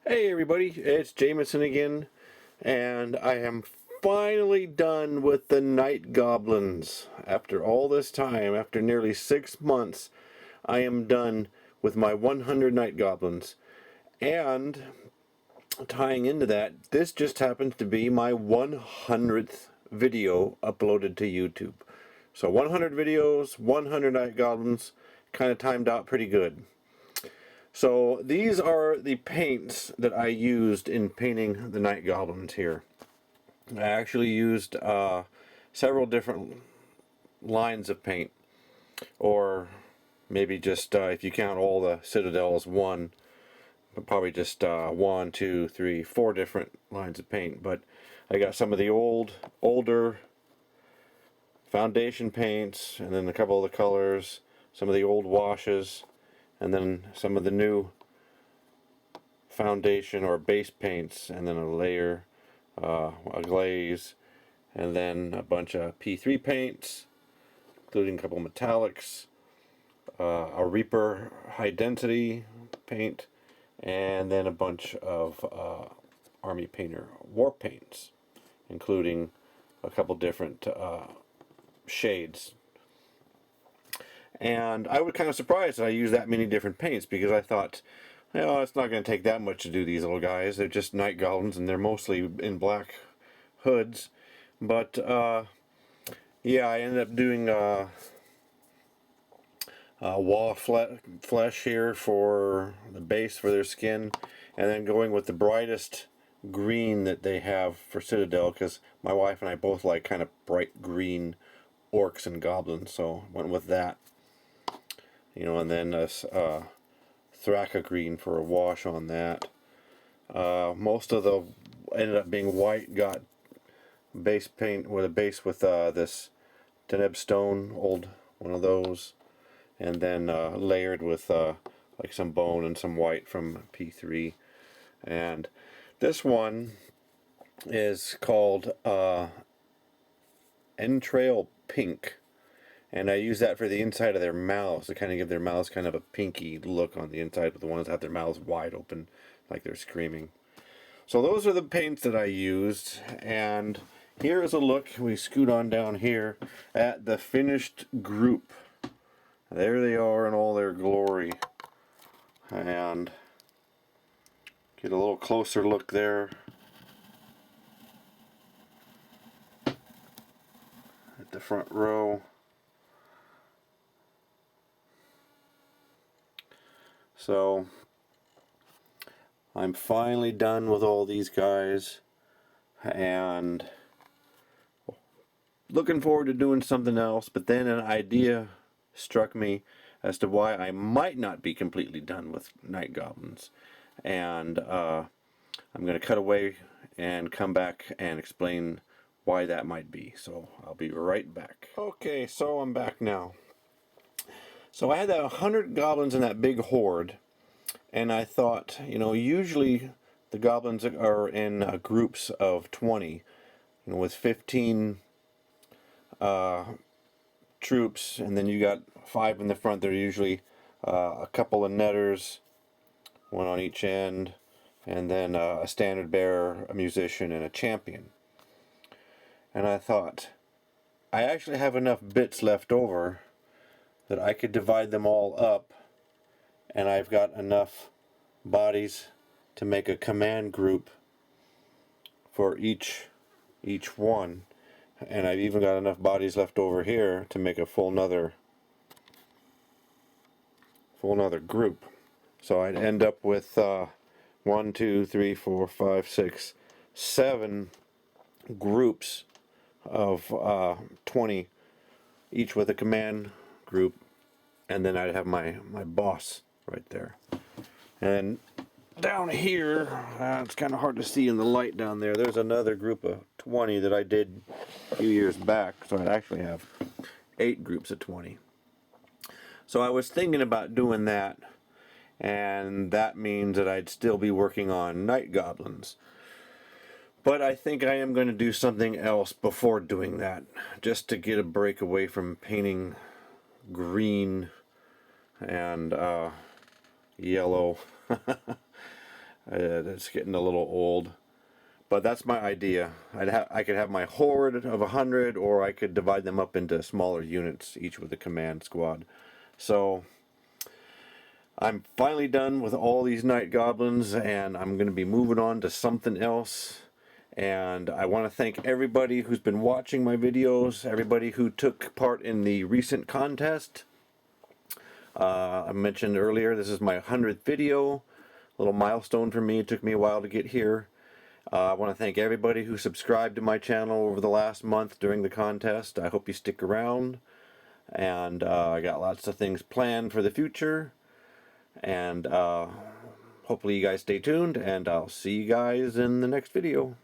Hey everybody, it's Jameson again, and I am finally done with the Night Goblins. After all this time, after nearly 6 months, I am done with my 100 Night Goblins. And tying into that, this just happens to be my 100th video uploaded to YouTube. So 100 videos, 100 Night Goblins, kind of timed out pretty good. So these are the paints that I used in painting the Night Goblins here. I actually used several different lines of paint, or maybe just if you count all the citadels, one, but probably just 1, 2, 3, 4 different lines of paint. But I got some of the older foundation paints, and then a couple of the colors, some of the old washes, and then some of the new foundation or base paints, and then a layer, a glaze, and then a bunch of P3 paints, including a couple metallics, a Reaper high density paint, and then a bunch of Army Painter war paints, including a couple different shades. And I was kind of surprised that I used that many different paints, because I thought, you know, it's not going to take that much to do these little guys. They're just Night Goblins, and they're mostly in black hoods. But yeah, I ended up doing wall flesh here for the base for their skin, and then going with the brightest green that they have for Citadel, because my wife and I both like kind of bright green orcs and goblins, so went with that. You know, and then this Thraka green for a wash on that. Most of the ended up being white. Got base paint with a base with this Deneb stone, old one of those, and then layered with like some bone and some white from P3. And this one is called Entrail Pink. And I use that for the inside of their mouths to kind of give their mouths kind of a pinky look on the inside, with the ones that have their mouths wide open like they're screaming. So those are the paints that I used, and here is a look. We scoot on down here at the finished group. There they are in all their glory, and get a little closer look there at the front row. So I'm finally done with all these guys, and looking forward to doing something else. But then an idea struck me as to why I might not be completely done with Night Goblins, and I'm going to cut away and come back and explain why that might be. So I'll be right back. Okay, so I'm back now. So I had that 100 goblins in that big horde, and I thought, you know, usually the goblins are in groups of 20, you know, with 15 troops, and then you got 5 in the front. They're usually a couple of netters, one on each end, and then a standard bearer, a musician, and a champion. And I thought, I actually have enough bits left over that I could divide them all up, and I've got enough bodies to make a command group for each one, and I've even got enough bodies left over here to make a full nother group. So I'd end up with 1, 2, 3, 4, 5, 6, 7 groups of 20, each with a command group, and then I'd have my boss right there. And down here, it's kind of hard to see in the light down there, there's another group of 20 that I did a few years back, so I'd actually have 8 groups of 20. So I was thinking about doing that, and that means that I'd still be working on Night Goblins. But I think I am going to do something else before doing that, just to get a break away from painting green and yellow It's getting a little old. But that's my idea. I could have my horde of 100, or I could divide them up into smaller units, each with a command squad. So I'm finally done with all these night goblins, and I'm going to be moving on to something else. And I want to thank everybody who's been watching my videos, everybody who took part in the recent contest. I mentioned earlier, this is my 100th video. A little milestone for me. It took me a while to get here. I want to thank everybody who subscribed to my channel over the last month during the contest. I hope you stick around. And I got lots of things planned for the future. And hopefully you guys stay tuned. And I'll see you guys in the next video.